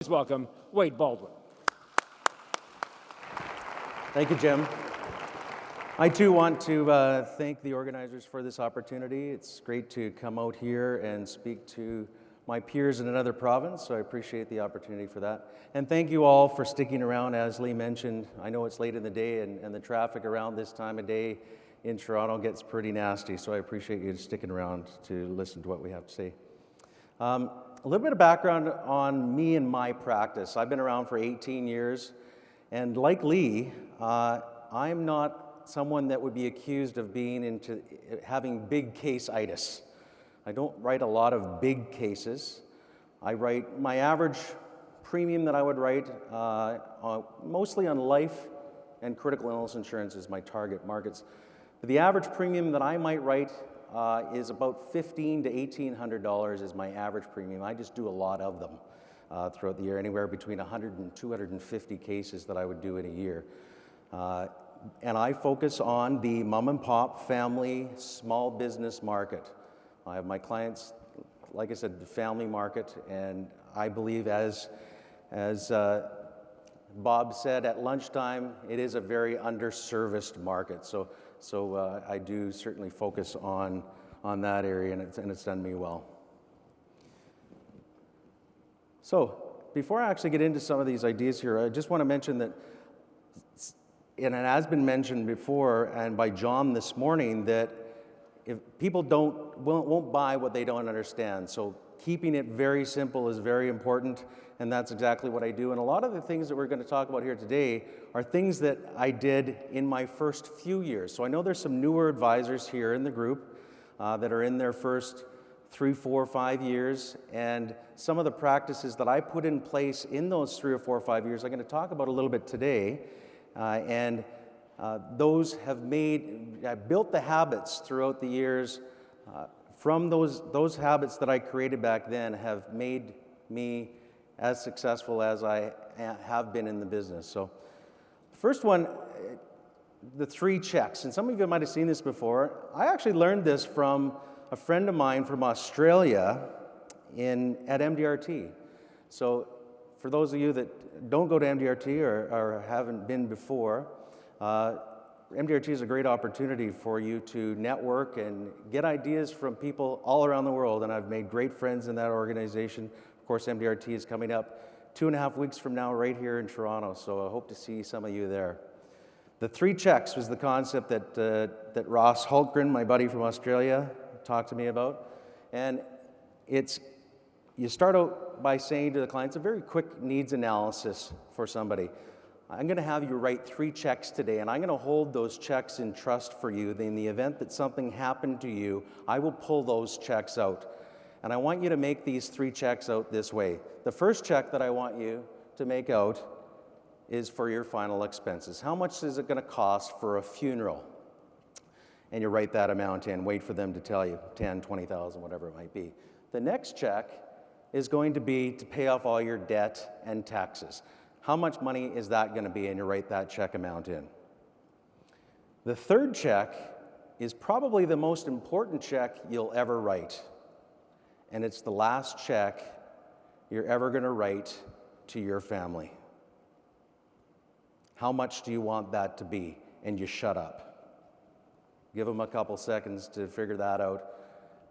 Please welcome Wade Baldwin. Thank you, Jim. I too want to thank the organizers for this opportunity. It's great to come out here and speak to my peers in another province, so I appreciate the opportunity for that. And thank you all for sticking around. As Lee mentioned, I know it's late in the day and the traffic around this time of day in Toronto gets pretty nasty, so I appreciate you sticking around to listen to what we have to say. A little bit of background on me and my practice. I've been around for 18 years, and like Lee, I'm not someone that would be accused of being into having big case-itis. I don't write a lot of big cases. I write my average premium that I would write mostly on life and critical illness insurance is my target markets. But the average premium that I might write is about $1,500 to $1,800 is my average premium. I just do a lot of them throughout the year, anywhere between 100 and 250 cases that I would do in a year. And I focus on the mom and pop family small business market. I have my clients, like I said, the family market, and I believe as Bob said at lunchtime, it is a very underserviced market. So I do certainly focus on that area, and it's done me well. So before I actually get into some of these ideas here, I just want to mention that, and it has been mentioned before and by John this morning, that if people won't buy what they don't understand. So keeping it very simple is very important, and that's exactly what I do. And a lot of the things that we're going to talk about here today are things that I did in my first few years. So I know there's some newer advisors here in the group that are in their first 3, 4, 5 years, and some of the practices that I put in place in those 3 or 4 or 5 years I'm going to talk about a little bit today. Those have built the habits throughout the years from those habits that I created back then have made me as successful as I have been in the business. So first one, the 3 checks, and some of you might have seen this before. I actually learned this from a friend of mine from Australia at MDRT. So for those of you that don't go to MDRT or haven't been before, MDRT is a great opportunity for you to network and get ideas from people all around the world, and I've made great friends in that organization. Of course, MDRT is coming up 2.5 weeks from now right here in Toronto, so I hope to see some of you there. The 3 checks was the concept that Ross Hultgren, my buddy from Australia, talked to me about, and you start out by saying to the clients a very quick needs analysis for somebody. I'm going to have you write 3 checks today, and I'm going to hold those checks in trust for you. In the event that something happened to you, I will pull those checks out. And I want you to make these 3 checks out this way. The first check that I want you to make out is for your final expenses. How much is it going to cost for a funeral? And you write that amount in, wait for them to tell you, 10, 20,000, whatever it might be. The next check is going to be to pay off all your debt and taxes. How much money is that going to be? And you write that check amount in. The third check is probably the most important check you'll ever write. And it's the last check you're ever going to write to your family. How much do you want that to be? And you shut up. Give them a couple seconds to figure that out.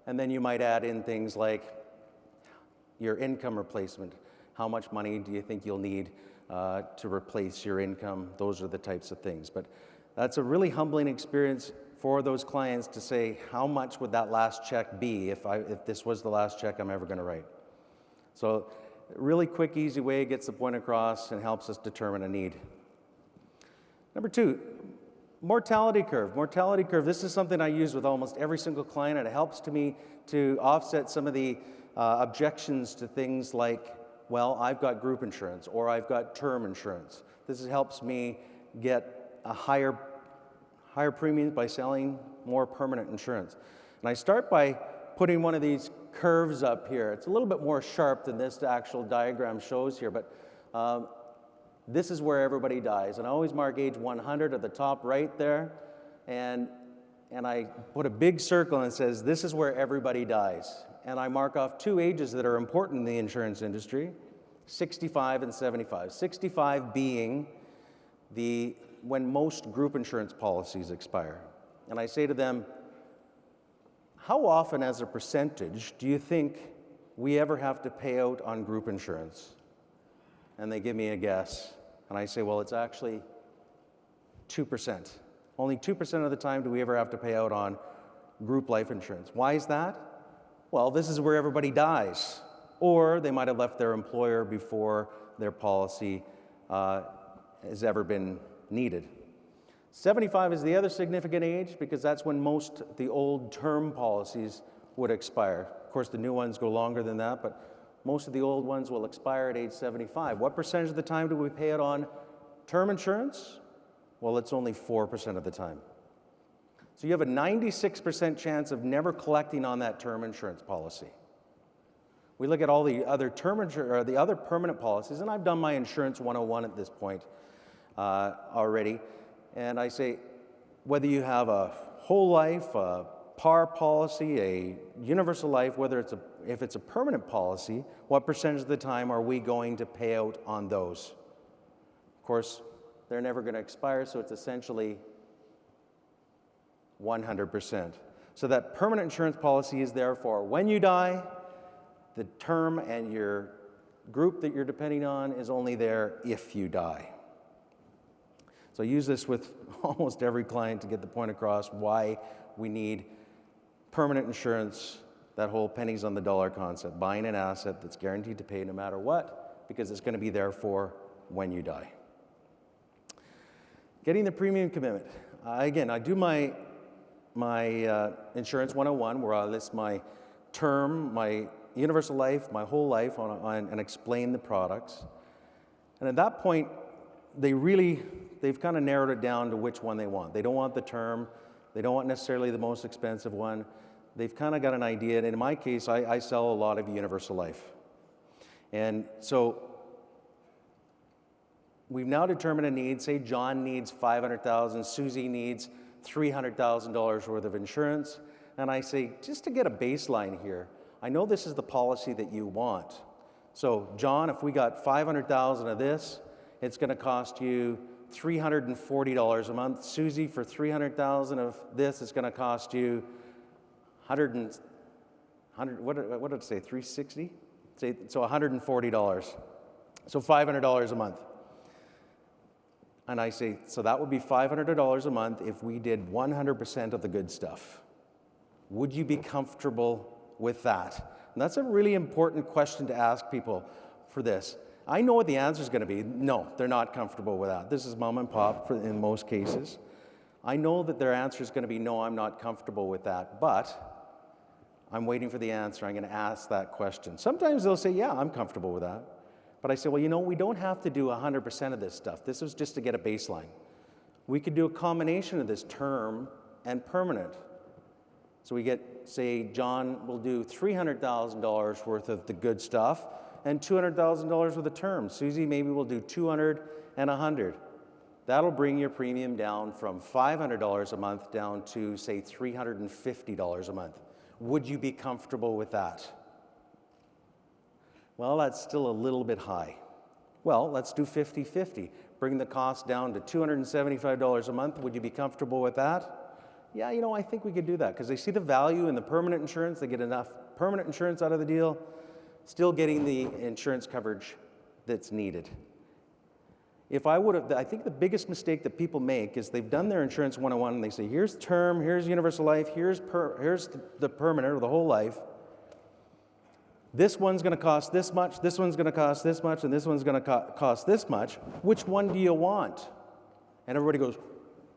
And then you might add in things like your income replacement. How much money do you think you'll need to replace your income? Those are the types of things. But that's a really humbling experience for those clients to say, how much would that last check be if this was the last check I'm ever going to write? So really quick, easy way, gets the point across and helps us determine a need. Number 2, mortality curve. Mortality curve, this is something I use with almost every single client, and it helps me to offset some of the objections to things like, well, I've got group insurance or I've got term insurance. This helps me get a higher premiums by selling more permanent insurance. And I start by putting one of these curves up here. It's a little bit more sharp than this actual diagram shows here, but this is where everybody dies. And I always mark age 100 at the top right there, and I put a big circle and it says, this is where everybody dies. And I mark off 2 ages that are important in the insurance industry, 65 and 75. 65 being when most group insurance policies expire. And I say to them, how often as a percentage do you think we ever have to pay out on group insurance? And they give me a guess. And I say, well, it's actually 2%. Only 2% of the time do we ever have to pay out on group life insurance. Why is that? Well, this is where everybody dies. Or they might have left their employer before their policy has ever been needed. 75 is the other significant age because that's when most the old term policies would expire. Of course, the new ones go longer than that, but most of the old ones will expire at age 75. What percentage of the time do we pay it on term insurance? Well, it's only 4% of the time. So you have a 96% chance of never collecting on that term insurance policy. We look at all the other the other permanent policies, and I've done my Insurance 101 at this point already, and I say, whether you have a whole life, a par policy, a universal life, if it's a permanent policy, what percentage of the time are we going to pay out on those? Of course, they're never going to expire, so it's essentially 100%. So that permanent insurance policy is there for when you die. The term and your group that you're depending on is only there if you die. So I use this with almost every client to get the point across why we need permanent insurance, that whole pennies on the dollar concept, buying an asset that's guaranteed to pay no matter what, because it's going to be there for when you die. Getting the premium commitment. Again, I do my Insurance 101 where I list my term, my universal life, my whole life and explain the products. And at that point, they've kind of narrowed it down to which one they want. They don't want the term. They don't want necessarily the most expensive one. They've kind of got an idea. And in my case, I sell a lot of universal life. And so we've now determined a need. Say John needs $500,000, Susie needs $300,000 worth of insurance. And I say, just to get a baseline here, I know this is the policy that you want. So, John, if we got $500,000 of this, it's going to cost you $340 a month. Susie, for $300,000 of this, it's going to cost you what did it say? $360? So $140. So $500 a month. And I say, so that would be $500 a month if we did 100% of the good stuff. Would you be comfortable with that? And that's a really important question to ask people for this. I know what the answer is going to be. No, they're not comfortable with that. This is mom and pop in most cases. I know that their answer is going to be, no, I'm not comfortable with that, but I'm waiting for the answer. I'm going to ask that question. Sometimes they'll say, yeah, I'm comfortable with that. But I say, well, we don't have to do 100% of this stuff. This was just to get a baseline. We could do a combination of this term and permanent. So we get, say, John will do $300,000 worth of the good stuff and $200,000 worth of term. Susie maybe will do $200 and $100. That'll bring your premium down from $500 a month down to, say, $350 a month. Would you be comfortable with that? Well, that's still a little bit high. Well, let's do 50-50. Bring the cost down to $275 a month. Would you be comfortable with that? Yeah, I think we could do that because they see the value in the permanent insurance. They get enough permanent insurance out of the deal, still getting the insurance coverage that's needed. I think the biggest mistake that people make is they've done their Insurance 101 and they say, here's term, here's universal life, here's the permanent or the whole life. This one's going to cost this much, this one's going to cost this much, and this one's going to cost this much. Which one do you want? And everybody goes,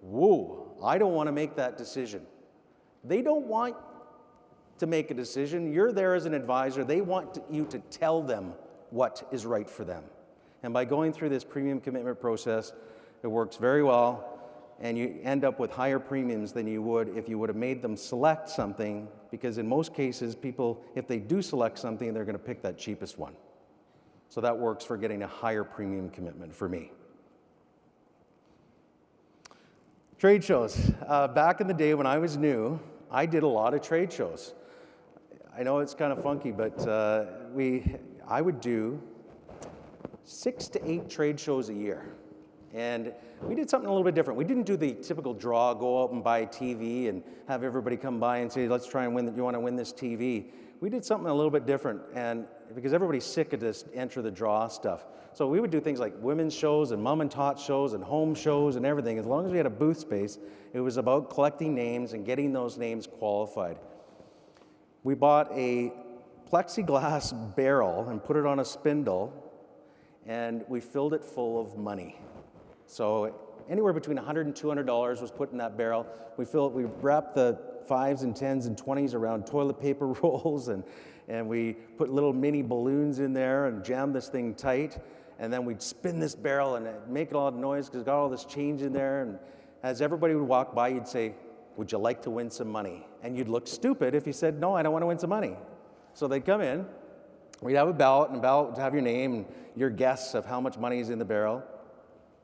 whoa, I don't want to make that decision. They don't want to make a decision. You're there as an advisor. They want you to tell them what is right for them. And by going through this premium commitment process, it works very well, and you end up with higher premiums than you would if you would have made them select something, because in most cases, people, if they do select something, they're going to pick that cheapest one. So that works for getting a higher premium commitment for me. Trade shows. Back in the day when I was new, I did a lot of trade shows. I know it's kind of funky, but I would do 6 to 8 trade shows a year. And we did something a little bit different. We didn't do the typical draw, go out and buy a TV and have everybody come by and say, let's try and win, you want to win this TV. We did something a little bit different, and because everybody's sick of this enter the draw stuff. So we would do things like women's shows and mom and tot shows and home shows and everything. As long as we had a booth space, it was about collecting names and getting those names qualified. We bought a plexiglass barrel and put it on a spindle, and we filled it full of money. So anywhere between $100 and $200 was put in that barrel. We wrapped the 5s and 10s and 20s around toilet paper rolls, and we put little mini balloons in there and jammed this thing tight. And then we'd spin this barrel and it'd make a lot of noise because it's got all this change in there. And as everybody would walk by, you'd say, would you like to win some money? And you'd look stupid if you said, no, I don't want to win some money. So they'd come in, we'd have a ballot, and a ballot would have your name and your guess of how much money is in the barrel.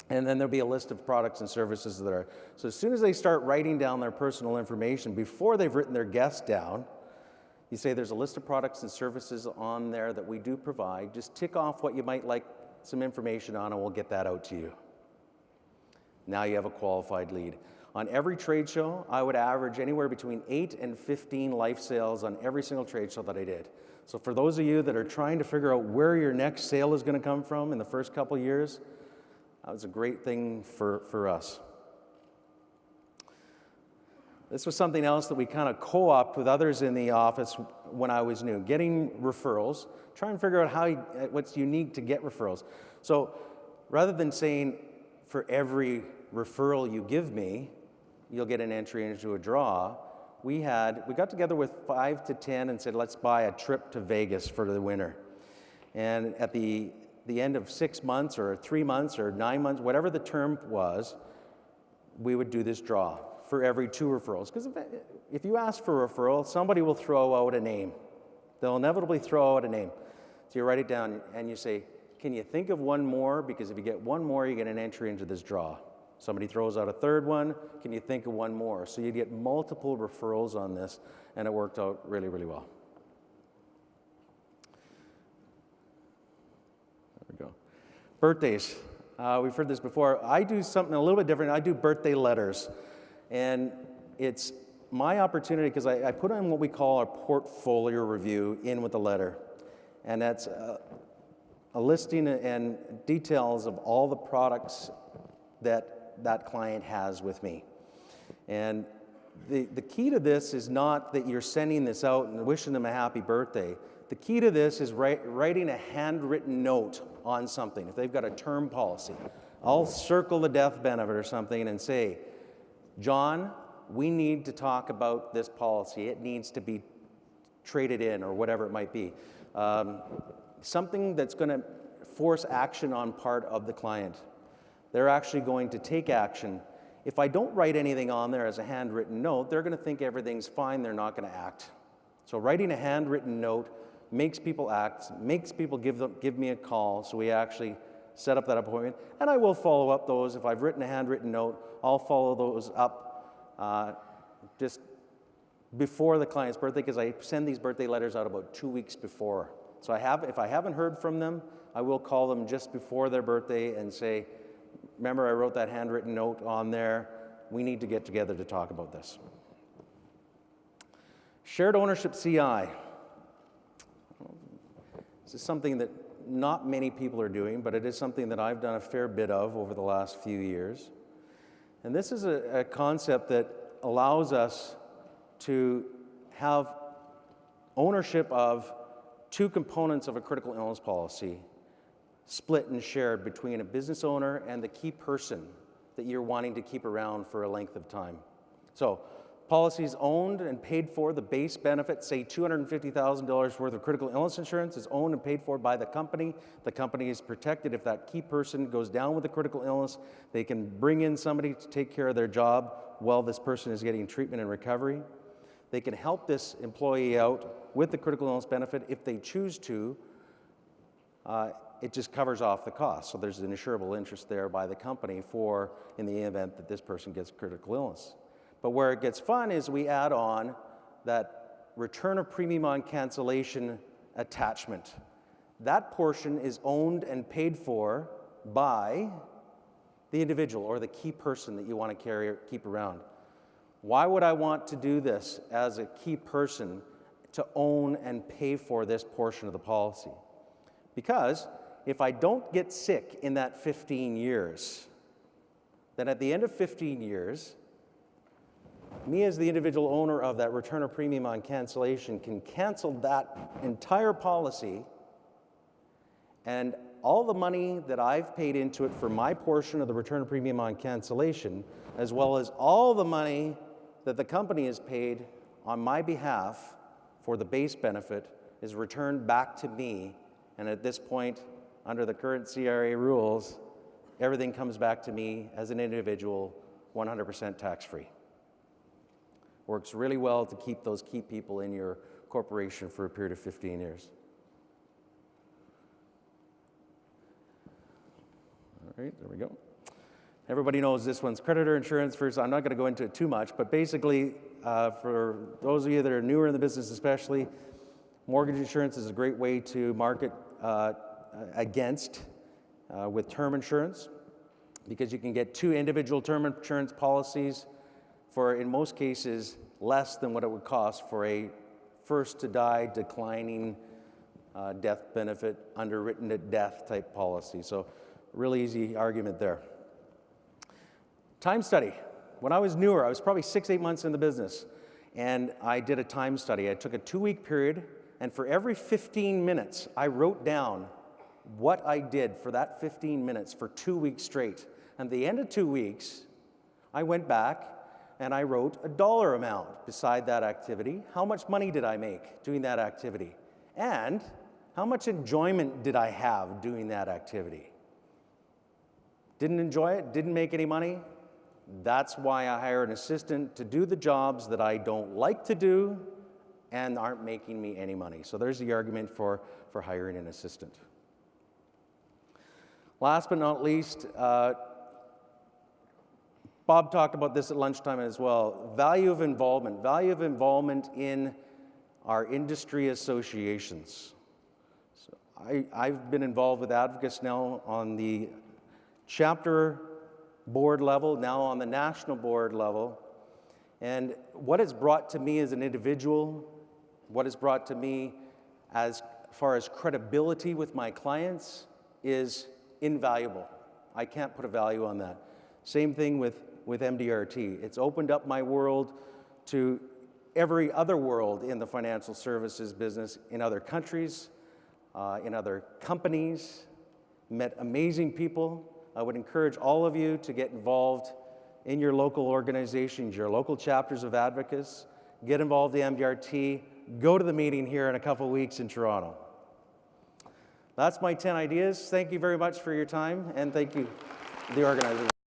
And then there'll be a list of products and services that are. So as soon as they start writing down their personal information, before they've written their guess down, you say there's a list of products and services on there that we do provide. Just tick off what you might like some information on, and we'll get that out to you. Now you have a qualified lead. On every trade show, I would average anywhere between 8 and 15 life sales on every single trade show that I did. So for those of you that are trying to figure out where your next sale is going to come from in the first couple of years, that was a great thing for us. This was something else that we kind of co-opted with others in the office when I was new. Getting referrals, try and figure out what's unique to get referrals. So rather than saying for every referral you give me, you'll get an entry into a draw, we got together with 5 to 10 and said, let's buy a trip to Vegas for the winter. And at the end of 6 months or 3 months or 9 months, whatever the term was, we would do this draw for every 2 referrals. Because if you ask for a referral, somebody will throw out a name. They'll inevitably throw out a name. So you write it down and you say, can you think of one more? Because if you get one more, you get an entry into this draw. Somebody throws out a third one, can you think of one more? So you get multiple referrals on this, and it worked out really, really well. There we go. Birthdays. We've heard this before. I do something a little bit different. I do birthday letters. And it's my opportunity because I put on what we call our portfolio review in with the letter. And that's a listing and details of all the products that client has with me. And the key to this is not that you're sending this out and wishing them a happy birthday. The key to this is writing a handwritten note on something. If they've got a term policy, I'll circle the death benefit or something and say, John, we need to talk about this policy. It needs to be traded in or whatever it might be. Something that's going to force action on part of the client. They're actually going to take action. If I don't write anything on there as a handwritten note, they're going to think everything's fine. They're not going to act. So writing a handwritten note makes people act, makes people give me a call, so we actually set up that appointment. And I will follow up those. If I've written a handwritten note, I'll follow those up just before the client's birthday, because I send these birthday letters out about 2 weeks before. So if I haven't heard from them, I will call them just before their birthday and say, remember I wrote that handwritten note on there. We need to get together to talk about this. Shared ownership CI. This is something that not many people are doing, but it is something that I've done a fair bit of over the last few years. And this is a concept that allows us to have ownership of 2 components of a critical illness policy split and shared between a business owner and the key person that you're wanting to keep around for a length of time. So policies owned and paid for, the base benefit, say $250,000 worth of critical illness insurance is owned and paid for by the company. The company is protected. If that key person goes down with a critical illness, they can bring in somebody to take care of their job while this person is getting treatment and recovery. They can help this employee out with the critical illness benefit if they choose to. It just covers off the cost. So there's an insurable interest there by the company for in the event that this person gets critical illness. But where it gets fun is we add on that return of premium on cancellation attachment. that portion is owned and paid for by the individual or the key person that you want to keep around. Why would I want to do this as a key person to own and pay for this portion of the policy? Because if I don't get sick in that 15 years, then at the end of 15 years, me as the individual owner of that return of premium on cancellation can cancel that entire policy, and all the money that I've paid into it for my portion of the return of premium on cancellation, as well as all the money that the company has paid on my behalf for the base benefit, is returned back to me. And at this point, under the current CRA rules, everything comes back to me as an individual, 100% tax-free. Works really well to keep those key people in your corporation for a period of 15 years. All right, there we go. Everybody knows this one's creditor insurance first. I'm not going to go into it too much, but basically, for those of you that are newer in the business especially, mortgage insurance is a great way to market against with term insurance, because you can get 2 individual term insurance policies for, in most cases, less than what it would cost for a first-to-die declining death benefit, underwritten at death type policy. So really easy argument there. Time study. When I was newer, I was probably 6-8 months in the business, and I did a time study. I took a 2-week period, and for every 15 minutes, I wrote down what I did for that 15 minutes for 2 weeks straight. And at the end of 2 weeks, I went back and I wrote a dollar amount beside that activity. How much money did I make doing that activity? And how much enjoyment did I have doing that activity? Didn't enjoy it, didn't make any money? That's why I hire an assistant to do the jobs that I don't like to do and aren't making me any money. So there's the argument for hiring an assistant. Last but not least, Bob talked about this at lunchtime as well. Value of involvement in our industry associations. So I've been involved with Advocates now on the chapter board level, now on the national board level. And what it's brought to me as an individual, what it's brought to me as far as credibility with my clients is invaluable. I can't put a value on that. Same thing with MDRT. It's opened up my world to every other world in the financial services business, in other countries, in other companies, met amazing people. I would encourage all of you to get involved in your local organizations, your local chapters of advocates. Get involved in MDRT. Go to the meeting here in a couple weeks in Toronto. That's my 10 ideas. Thank you very much for your time, and thank you, the organizers.